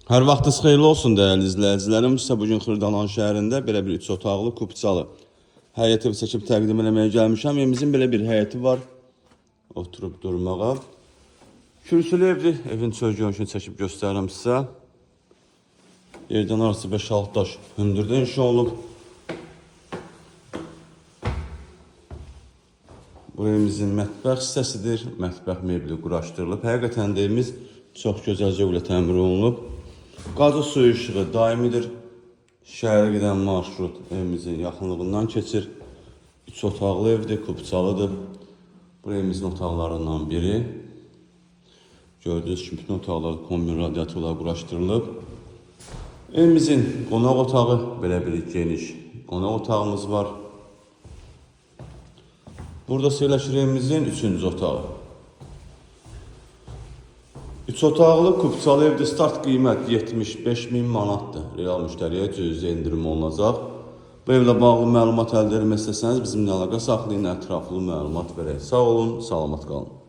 Hər vaxtınız xeyirli olsun dəyərli izləyicilərim. Sizə bugün Xırdalan şəhərində belə bir 3 otaqlı, kupçalı həyəti seçib təqdim eləməyə gəlmişəm. Evimizin belə bir həyəti var. Oturub durmağa. Kürsülü evdir. Evin çöl görünüşünü çəkib göstərirəm sizə. Yerdən arası 5-6 daş hündürdə inşa olub. Bu evimizin mətbəx hissəsidir. Mətbəx mebeli quraşdırılıb. Həqiqətən də evimiz çox gözəlcə ilə təmir olunub. Qazı suyu işığı daimidir. Şəhərə gedən marşrut evimizin yaxınlığından keçir. 3 otaqlı evdir, kupçalıdır. Bu evimizin otaqlarından biri. Gördüyünüz kimi bütün otaqlar kombin radiatorlar quraşdırılıb. Evimizin qonaq otağı belə bir geniş qonaq otağımız var. Burada söyləşir evimizin 3-cü otağı. 3 otaqlı kupçalı evdə start qiymət 75.000 manatdır. Real müştəriyə cüzi endirim olunacaq. Bu evlə bağlı məlumat əldə etmək istəsəniz bizimlə əlaqə saxlayın, ətraflı məlumat verək. Sağ olun, salamat qalın.